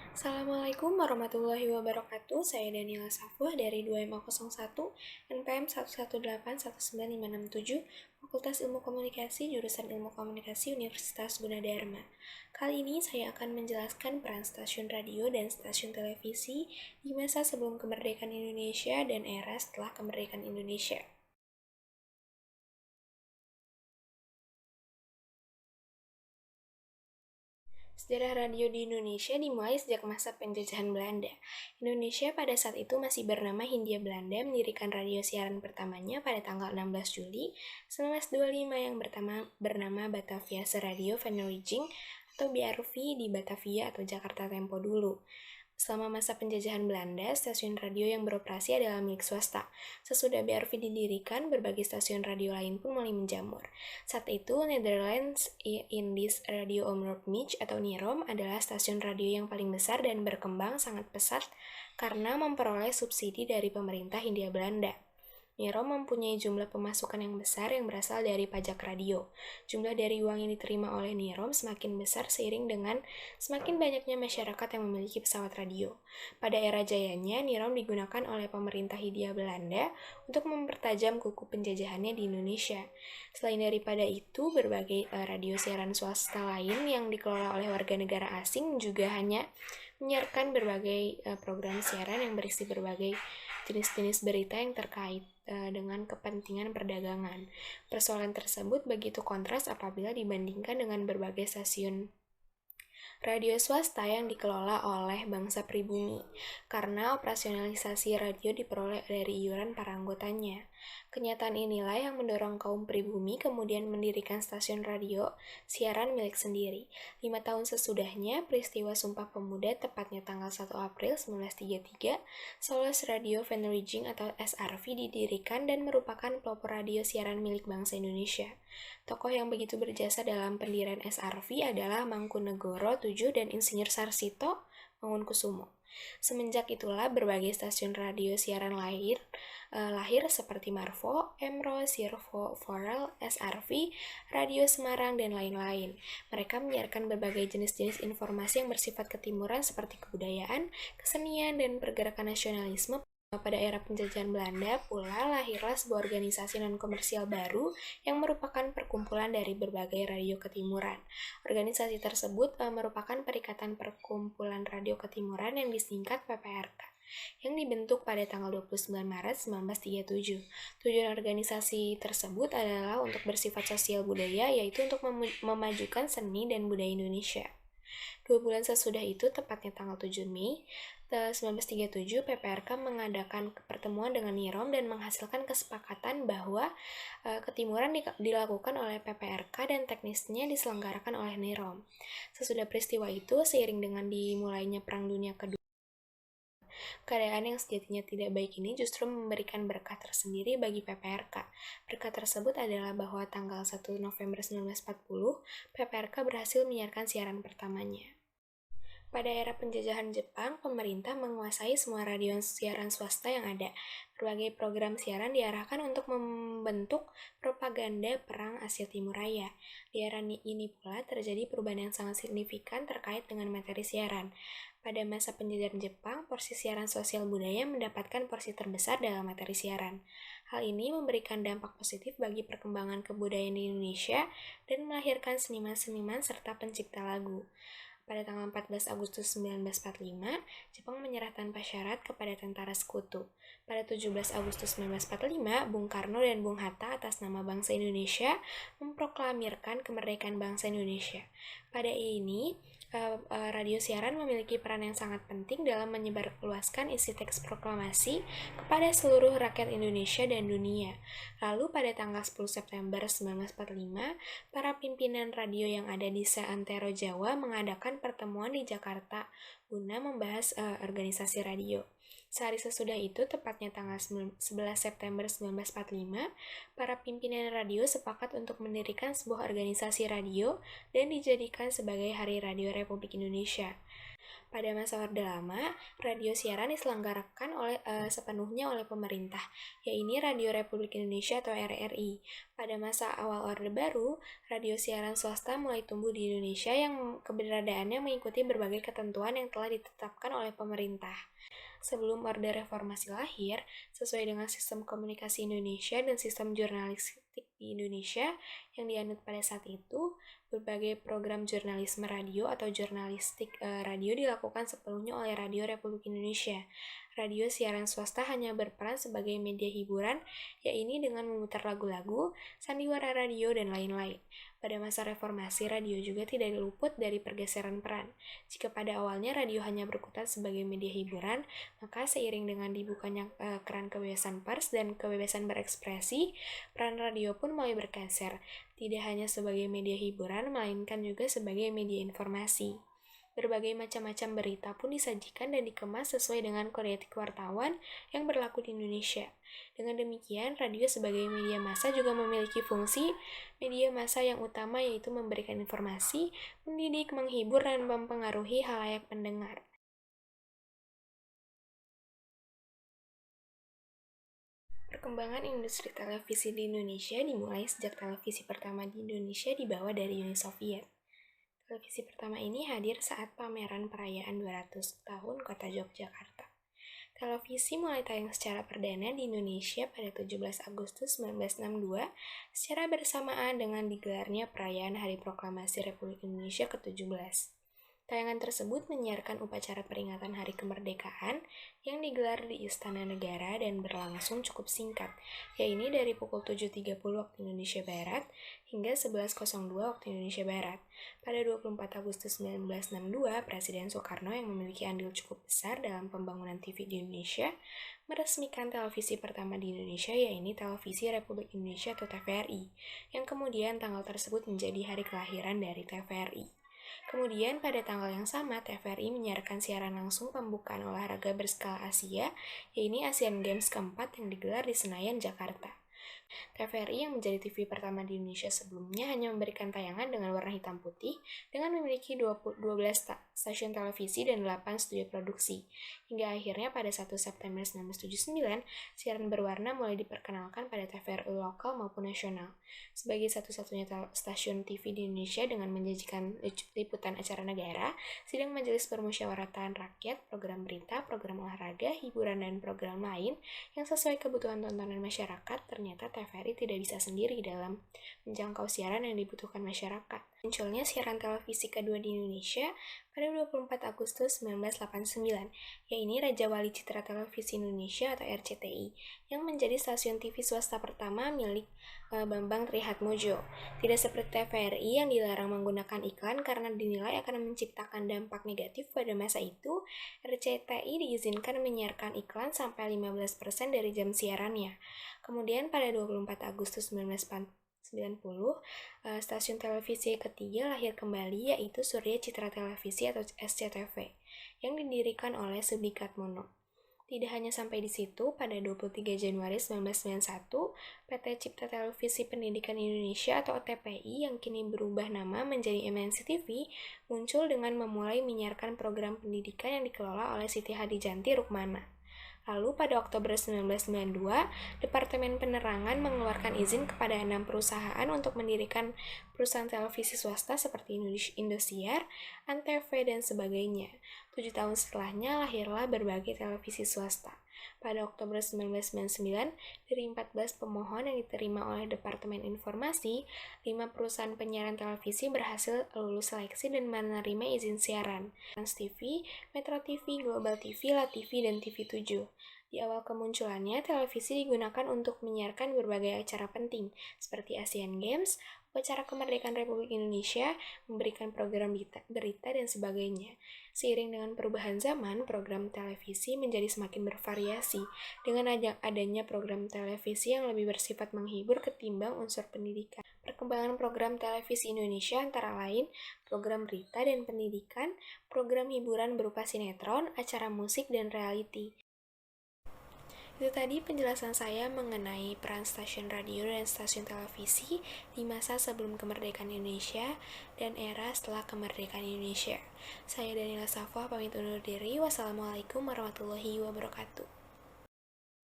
Assalamualaikum warahmatullahi wabarakatuh. Saya Daniela Safuh dari 2501 NPM 1181957 Fakultas Ilmu Komunikasi Jurusan Ilmu Komunikasi Universitas Gunadarma. Kali ini saya akan menjelaskan peran stasiun radio dan stasiun televisi di masa sebelum kemerdekaan Indonesia dan era setelah kemerdekaan Indonesia. Sejarah radio di Indonesia dimulai sejak masa penjajahan Belanda. Indonesia pada saat itu masih bernama Hindia Belanda mendirikan radio siaran pertamanya pada tanggal 16 Juli 1925 yang bernama Batavia Radio Vereniging atau BRV di Batavia atau Jakarta Tempo dulu. Selama masa penjajahan Belanda, stasiun radio yang beroperasi adalah milik swasta. Sesudah BRV didirikan, berbagai stasiun radio lain pun mulai menjamur. Saat itu, Netherlands Indies Radio Omroep Mich atau NIROM adalah stasiun radio yang paling besar dan berkembang sangat pesat karena memperoleh subsidi dari pemerintah Hindia Belanda. NIROM mempunyai jumlah pemasukan yang besar yang berasal dari pajak radio. Jumlah dari uang yang diterima oleh NIROM semakin besar seiring dengan semakin banyaknya masyarakat yang memiliki pesawat radio. Pada era jayanya, NIROM digunakan oleh pemerintah Hindia Belanda untuk mempertajam kuku penjajahannya di Indonesia. Selain daripada itu, berbagai radio siaran swasta lain yang dikelola oleh warga negara asing juga hanya menyiarkan berbagai program siaran yang berisi berbagai jenis-jenis berita yang terkait dengan kepentingan perdagangan. Persoalan tersebut begitu kontras apabila dibandingkan dengan berbagai stasiun radio swasta yang dikelola oleh bangsa pribumi, karena operasionalisasi radio diperoleh dari iuran para anggotanya. Kenyataan inilah yang mendorong kaum pribumi kemudian mendirikan stasiun radio siaran milik sendiri. 5 tahun sesudahnya, peristiwa Sumpah Pemuda tepatnya tanggal 1 April 1933, Solos Radio Vereniging atau SRV didirikan dan merupakan pelopor radio siaran milik bangsa Indonesia. Tokoh yang begitu berjasa dalam pendirian SRV adalah Mangkunegoro VII dan Insinyur Sarsito Mangunkusumo. Semenjak itulah berbagai stasiun radio siaran lahir seperti Marvo, Emro, Sirvo, Forel, SRV, Radio Semarang, dan lain-lain. Mereka menyiarkan berbagai jenis-jenis informasi yang bersifat ketimuran seperti kebudayaan, kesenian, dan pergerakan nasionalisme. Pada era penjajahan Belanda pula lahirlah sebuah organisasi non-komersial baru yang merupakan perkumpulan dari berbagai radio ketimuran. Organisasi tersebut merupakan Perikatan Perkumpulan Radio Ketimuran yang disingkat PPRK, yang dibentuk pada tanggal 29 Maret 1937. Tujuan organisasi tersebut adalah untuk bersifat sosial budaya, yaitu untuk memajukan seni dan budaya Indonesia. 2 bulan sesudah itu, tepatnya tanggal 7 Mei 1937, PPRK mengadakan pertemuan dengan NIROM dan menghasilkan kesepakatan bahwa ketimuran dilakukan oleh PPRK dan teknisnya diselenggarakan oleh NIROM. Sesudah peristiwa itu, seiring dengan dimulainya Perang Dunia Kedua, keadaan yang sejatinya tidak baik ini justru memberikan berkah tersendiri bagi PPRK. Berkah tersebut adalah bahwa tanggal 1 November 1940, PPRK berhasil menyiarkan siaran pertamanya. Pada era penjajahan Jepang, pemerintah menguasai semua radio siaran swasta yang ada. Berbagai program siaran diarahkan untuk membentuk propaganda Perang Asia Timur Raya. Di era ini pula terjadi perubahan yang sangat signifikan terkait dengan materi siaran. Pada masa penjajahan Jepang, porsi siaran sosial budaya mendapatkan porsi terbesar dalam materi siaran. Hal ini memberikan dampak positif bagi perkembangan kebudayaan di Indonesia dan melahirkan seniman-seniman serta pencipta lagu. Pada tanggal 14 Agustus 1945, Jepang menyerah tanpa syarat kepada tentara sekutu. Pada 17 Agustus 1945, Bung Karno dan Bung Hatta atas nama bangsa Indonesia memproklamirkan kemerdekaan bangsa Indonesia. Pada ini, radio siaran memiliki peran yang sangat penting dalam menyebarluaskan isi teks proklamasi kepada seluruh rakyat Indonesia dan dunia. Lalu pada tanggal 10 September 1945, para pimpinan radio yang ada di seantero Jawa mengadakan pertemuan di Jakarta guna membahas organisasi radio. Sehari sesudah itu, tepatnya tanggal 11 September 1945, para pimpinan radio sepakat untuk mendirikan sebuah organisasi radio dan dijadikan sebagai Hari Radio Republik Indonesia. Pada masa Orde Lama, radio siaran diselenggarakan sepenuhnya oleh pemerintah, yaitu Radio Republik Indonesia atau RRI. Pada masa awal Orde Baru, radio siaran swasta mulai tumbuh di Indonesia yang keberadaannya mengikuti berbagai ketentuan yang telah ditetapkan oleh pemerintah. Sebelum Orde Reformasi lahir, sesuai dengan sistem komunikasi Indonesia dan sistem jurnalistik di Indonesia yang dianut pada saat itu, berbagai program jurnalisme radio atau jurnalistik radio dilakukan sepenuhnya oleh Radio Republik Indonesia. Radio siaran swasta hanya berperan sebagai media hiburan, yaitu dengan memutar lagu-lagu, sandiwara radio, dan lain-lain. Pada masa reformasi, radio juga tidak luput dari pergeseran peran. Jika pada awalnya radio hanya berkutat sebagai media hiburan, maka seiring dengan dibukanya keran kebebasan pers dan kebebasan berekspresi, peran radio pun mulai bergeser, tidak hanya sebagai media hiburan, melainkan juga sebagai media informasi. Berbagai macam-macam berita pun disajikan dan dikemas sesuai dengan kode etik wartawan yang berlaku di Indonesia. Dengan demikian, radio sebagai media massa juga memiliki fungsi media massa yang utama, yaitu memberikan informasi, mendidik, menghibur, dan mempengaruhi khalayak pendengar. Perkembangan industri televisi di Indonesia dimulai sejak televisi pertama di Indonesia dibawa dari Uni Soviet. Televisi pertama ini hadir saat pameran perayaan 200 tahun Kota Yogyakarta. Televisi mulai tayang secara perdana di Indonesia pada 17 Agustus 1962 secara bersamaan dengan digelarnya perayaan Hari Proklamasi Republik Indonesia ke-17. Tayangan tersebut menyiarkan upacara peringatan Hari Kemerdekaan yang digelar di Istana Negara dan berlangsung cukup singkat, yaitu dari pukul 7.30 waktu Indonesia Barat hingga 11.02 waktu Indonesia Barat. Pada 24 Agustus 1962, Presiden Soekarno yang memiliki andil cukup besar dalam pembangunan TV di Indonesia meresmikan televisi pertama di Indonesia, yaitu Televisi Republik Indonesia atau TVRI, yang kemudian tanggal tersebut menjadi hari kelahiran dari TVRI. Kemudian pada tanggal yang sama, TVRI menyiarkan siaran langsung pembukaan olahraga berskala Asia, yaitu Asian Games keempat yang digelar di Senayan, Jakarta. TVRI yang menjadi TV pertama di Indonesia sebelumnya hanya memberikan tayangan dengan warna hitam putih dengan memiliki 12 stasiun televisi dan 8 studio produksi. Hingga akhirnya pada 1 September 1979, siaran berwarna mulai diperkenalkan pada TVRI lokal maupun nasional. Sebagai satu-satunya stasiun TV di Indonesia dengan menyajikan liputan acara negara, sidang majelis permusyawaratan rakyat, program berita, program olahraga, hiburan, dan program lain yang sesuai kebutuhan tontonan masyarakat, ternyata TVRI tidak bisa sendiri dalam menjangkau siaran yang dibutuhkan masyarakat. Munculnya siaran televisi kedua di Indonesia pada 24 Agustus 1989, yaitu Raja Wali Citra Televisi Indonesia atau RCTI, yang menjadi stasiun TV swasta pertama milik Bambang Trihatmojo. Tidak seperti TVRI yang dilarang menggunakan iklan karena dinilai akan menciptakan dampak negatif pada masa itu, RCTI diizinkan menyiarkan iklan sampai 15% dari jam siarannya. Kemudian pada 24 Agustus 1990, stasiun televisi ketiga lahir kembali, yaitu Surya Citra Televisi atau SCTV, yang didirikan oleh Sudikat Mono. Tidak hanya sampai di situ, pada 23 Januari 1991, PT Cipta Televisi Pendidikan Indonesia atau TPI yang kini berubah nama menjadi MNC TV muncul dengan memulai menyiarkan program pendidikan yang dikelola oleh Siti Hadijanti Rukmana. Lalu pada Oktober 1992, Departemen Penerangan mengeluarkan izin kepada 6 perusahaan untuk mendirikan perusahaan televisi swasta seperti Indosiar, Antv, dan sebagainya. 7 tahun setelahnya lahirlah berbagai televisi swasta. Pada Oktober 1999, dari 14 pemohon yang diterima oleh Departemen Informasi, 5 perusahaan penyiaran televisi berhasil lulus seleksi dan menerima izin siaran. Trans TV, Metro TV, Global TV, La TV, dan TV7. Di awal kemunculannya, televisi digunakan untuk menyiarkan berbagai acara penting, seperti Asian Games, upacara kemerdekaan Republik Indonesia, memberikan program berita, dan sebagainya. Seiring dengan perubahan zaman, program televisi menjadi semakin bervariasi, dengan adanya program televisi yang lebih bersifat menghibur ketimbang unsur pendidikan. Perkembangan program televisi Indonesia antara lain program berita dan pendidikan, program hiburan berupa sinetron, acara musik, dan reality. Itu tadi penjelasan saya mengenai peran stasiun radio dan stasiun televisi di masa sebelum kemerdekaan Indonesia dan era setelah kemerdekaan Indonesia. Saya Danila Safwa pamit undur diri. Wassalamualaikum warahmatullahi wabarakatuh.